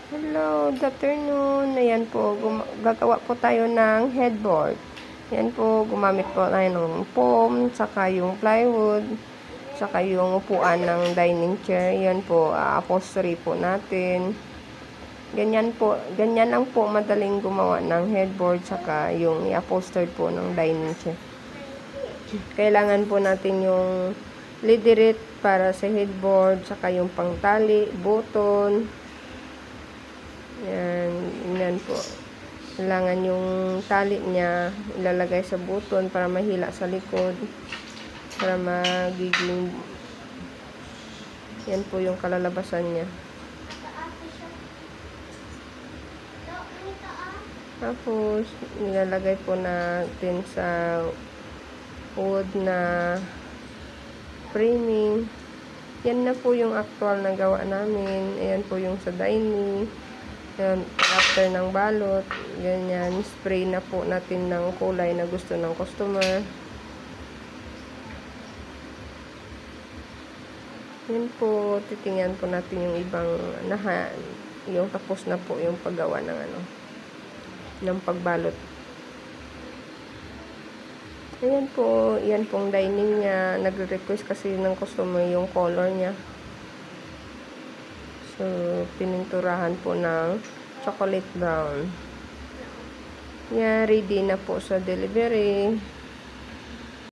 Hello, good afternoon. Ayan po, gagawa po tayo ng headboard. Ayan po, gumamit po tayo ng foam, saka yung plywood, saka yung upuan ng dining chair. Ayan po, upholstery po natin. Ganyan lang po madaling gumawa ng headboard, saka yung i-upholstered po ng dining chair. Kailangan po natin yung leaderette para sa headboard, saka yung pangtali, button. Yan po. Kailangan yung tali niya ilalagay sa button para mahila sa likod. Para magiging yan po yung kalalabasan niya. Tapos, nilalagay po natin sa wood na framing. Yan na po yung actual na gawa namin. Ayan po yung sa dining. Yan, after ng balot, ganyan, spray na po natin ng kulay na gusto ng customer. Yan po, titingnan po natin yung ibang yung tapos na po yung paggawa ng ng pagbalot. Ayan po, yan pong dining niya. Nagre-request kasi ng customer yung color niya. So, pininturahan po ng chocolate brown. Yan, ready na po sa delivery.